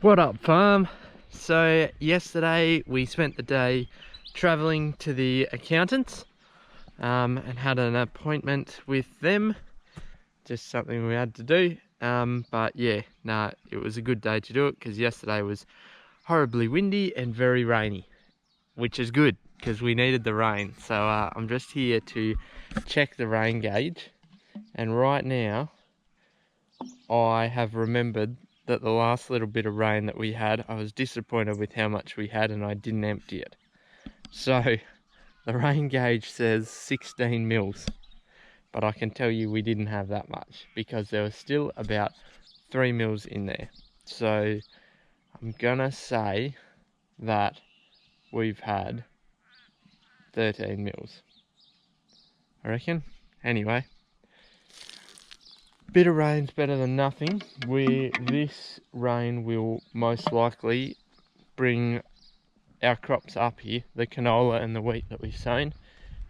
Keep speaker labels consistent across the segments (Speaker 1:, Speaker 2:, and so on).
Speaker 1: What up, farm? So yesterday we spent the day traveling to the accountants and had an appointment with them. Just something we had to do, but yeah, it was a good day to do it because yesterday was horribly windy and very rainy, which is good because we needed the rain. So I'm just here to check the rain gauge, and right now I have remembered that the last little bit of rain that we had, I was disappointed with how much we had and I didn't empty it. So the rain gauge says 16 mils, but I can tell you we didn't have that much because there was still about 3 mils in there. So I'm gonna say that we've had 13 mils, I reckon. Anyway, bit of rain's better than nothing. This rain will most likely bring our crops up here, the canola and the wheat that we've sown.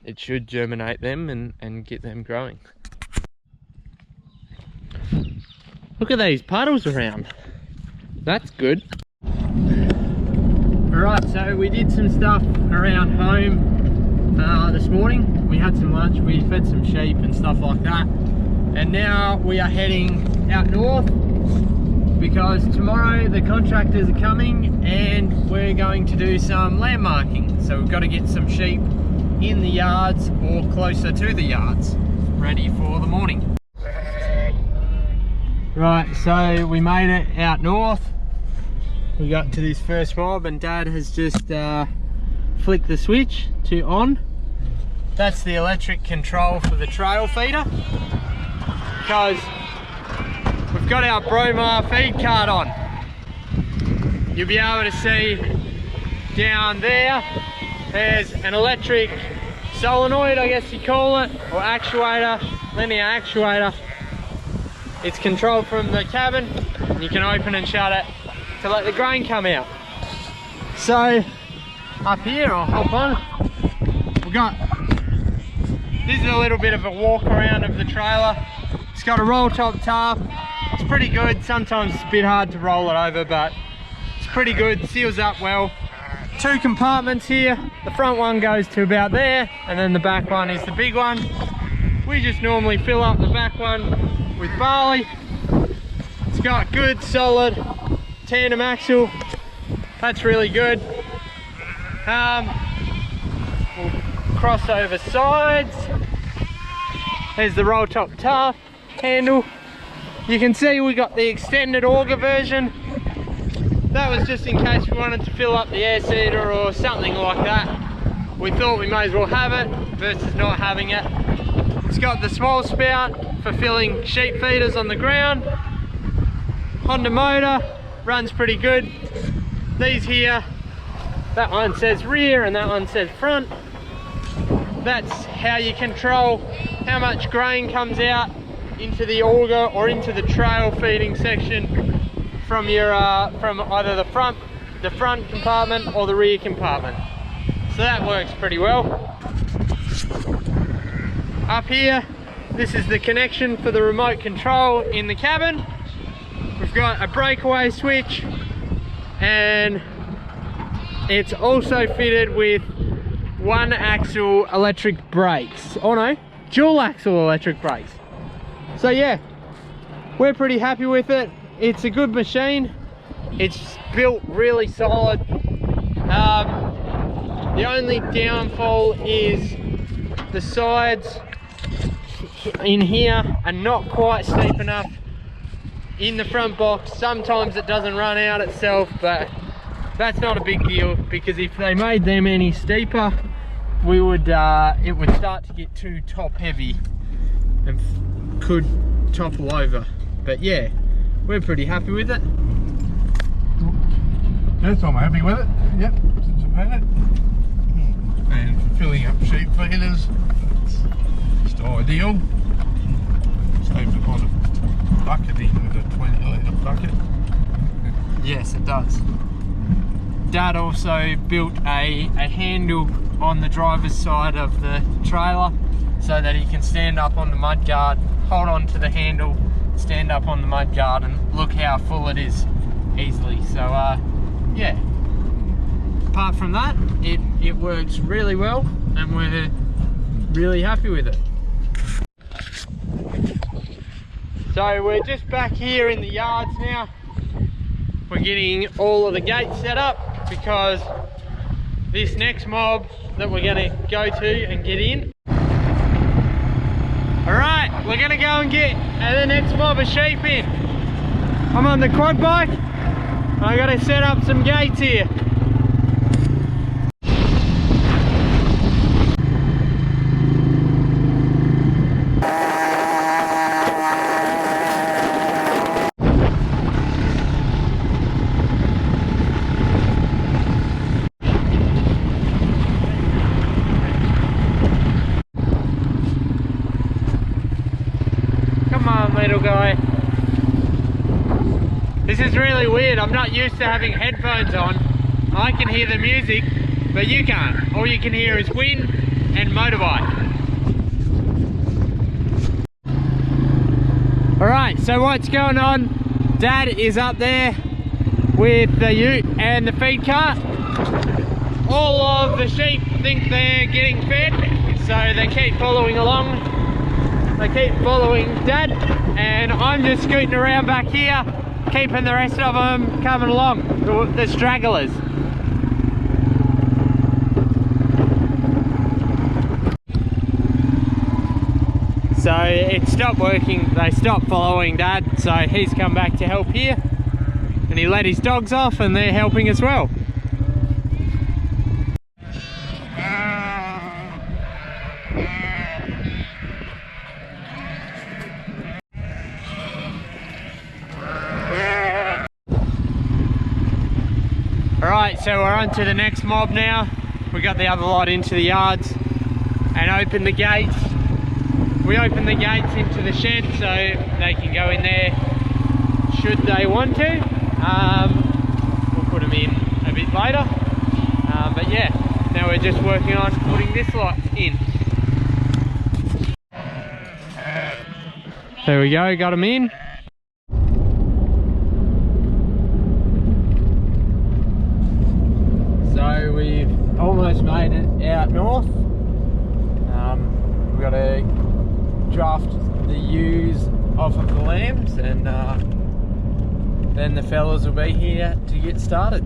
Speaker 1: It should germinate them and get them growing. Look at these puddles around. That's good. Alright, so we did some stuff around home this morning. We had some lunch, we fed some sheep and stuff like that. And now we are heading out north because tomorrow the contractors are coming and we're going to do some landmarking. So we've got to get some sheep in the yards or closer to the yards, ready for the morning. Right, so we made it out north. We got to this first mob and Dad has just flicked the switch to on. That's the electric control for the trail feeder, because we've got our Bromar feed cart on. You'll be able to see down there, there's an electric solenoid, I guess you call it, or actuator, linear actuator. It's controlled from the cabin, and you can open and shut it to let the grain come out. So up here, I'll hop on. This is a little bit of a walk around of the trailer. It's got a roll top tarp. It's pretty good. Sometimes it's a bit hard to roll it over, but it's pretty good. Seals up well. 2 compartments here. The front one goes to about there, and then the back one is the big one. We just normally fill up the back one with barley. It's got good solid tandem axle. That's really good. We'll cross over sides. There's the roll top tarp handle. You can see we got the extended auger version. That was just in case we wanted to fill up the air seeder or something like that. We thought we may as well have it versus not having it. It's got the small spout for filling sheep feeders on the ground. Honda motor, runs pretty good. These here, that one says rear and that one says front. That's how you control how much grain comes out into the auger or into the trail feeding section from your from either the front compartment or the rear compartment. So that works pretty well. Up here, this is the connection for the remote control in the cabin. We've got a breakaway switch, and it's also fitted with 1-axle electric brakes. Oh no, dual axle electric brakes. So yeah, we're pretty happy with it. It's a good machine. It's built really solid. The only downfall is the sides in here are not quite steep enough in the front box. Sometimes it doesn't run out itself, but that's not a big deal because if they made them any steeper, we would it would start to get too top heavy and could topple over. But yeah, we're pretty happy with it.
Speaker 2: Yes, I'm happy with it. Yep, since I've had it. And for filling up sheep feeders, it's just ideal. Saves a lot of bucketing with a 20-litre bucket.
Speaker 1: Yes, it does. Dad also built a handle on the driver's side of the trailer so that he can stand up on the mudguard, hold on to the handle, stand up on the mudguard, and look how full it is easily. So yeah, apart from that, it works really well and we're really happy with it. So we're just back here in the yards now. We're getting all of the gates set up because this next mob that we're going to go to and get in. Alright, we're going to go and get the next mob of sheep in. I'm on the quad bike. I got to set up some gates here. Come on, little guy. This is really weird. I'm not used to having headphones on. I can hear the music, but you can't. All you can hear is wind and motorbike. Alright, so what's going on? Dad is up there with the ute and the feed cart. All of the sheep think they're getting fed, so they keep following along. They keep following Dad, and I'm just scooting around back here, keeping the rest of them coming along, the stragglers. So it stopped working, they stopped following Dad, so he's come back to help here, and he let his dogs off and they're helping as well. Alright, so we're on to the next mob now. We got the other lot into the yards and open the gates. We open the gates into the shed so they can go in there should they want to. We'll put them in a bit later. But yeah, now we're just working on putting this lot in. There we go, got them in. So we've almost made it out north. We've got to draft the ewes off of the lambs, and then the fellas will be here to get started.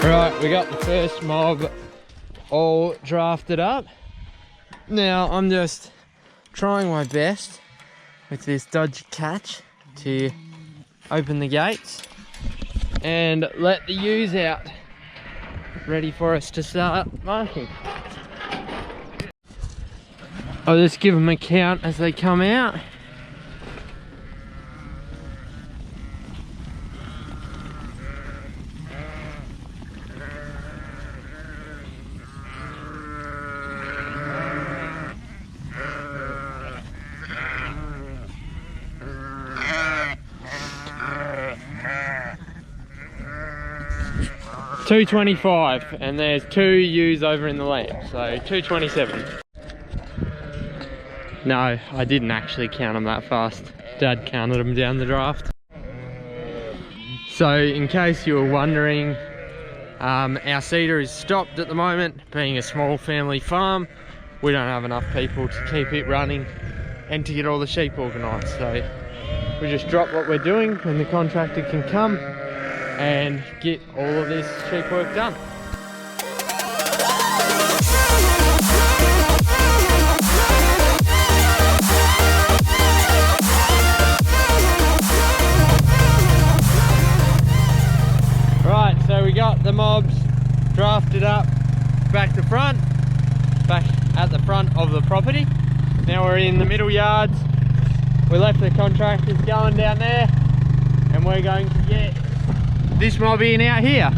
Speaker 1: Right, we got the first mob all drafted up. Now I'm just trying my best with this dodgy catch to open the gates and let the ewes out, ready for us to start marking. I'll just give them a count as they come out. $2.25, and there's 2 ewes over in the lamb, so $2.27. No, I didn't actually count them that fast. Dad counted them down the draft. So in case you were wondering, our cedar is stopped at the moment. Being a small family farm, we don't have enough people to keep it running and to get all the sheep organised. So we just drop what we're doing and the contractor can come and get all of this sheep work done. Right, so we got the mobs drafted up back to front, back at the front of the property. Now we're in the middle yards. We left the contractors going down there, and we're going to get this mob in out here.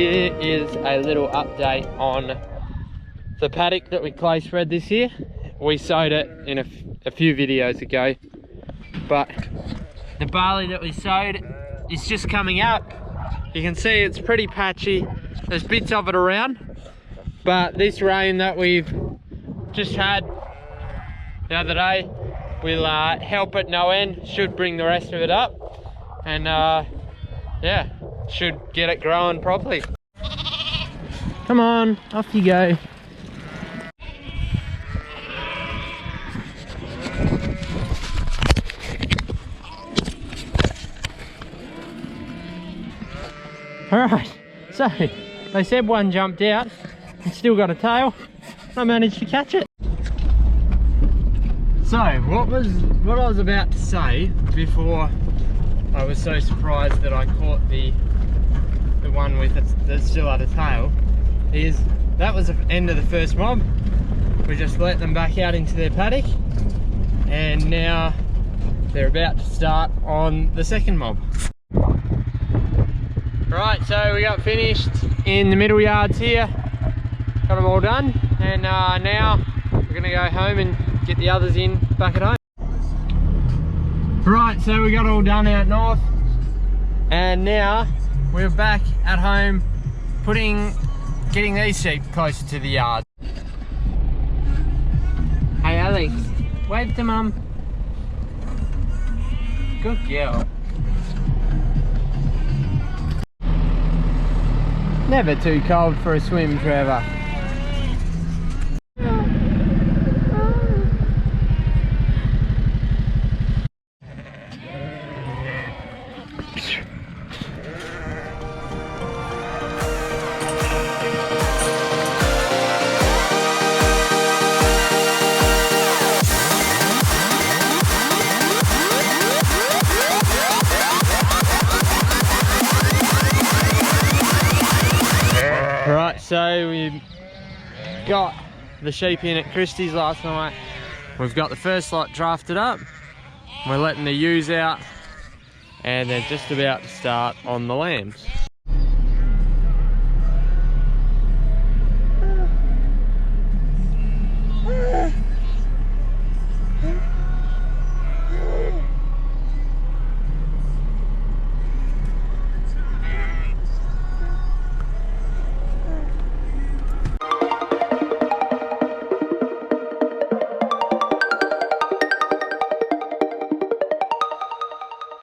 Speaker 1: here is a little update on the paddock that we clay spread this year. We sowed it in a few videos ago, but the barley that we sowed is just coming up. You can see it's pretty patchy. There's bits of it around, but this rain that we've just had the other day will help it no end. Should bring the rest of it up, and yeah, should get it growing properly. Come on, off you go. Alright, so they said one jumped out, it's still got a tail. I managed to catch it. So what I was about to say before I was so surprised that I caught the one with it that still had a tail is that was the end of the first mob. We just let them back out into their paddock, and now they're about to start on the second mob. Right, so we got finished in the middle yards here, got them all done, and now we're gonna go home and get the others in back at home. Right, so we got all done out north, and now we're back at home getting these sheep closer to the yard. Hey Alex, wave to mum. Good girl. Never too cold for a swim, Trevor. Right, so we got the sheep in at Christie's last night. We've got the first lot drafted up. We're letting the ewes out, and they're just about to start on the lambs.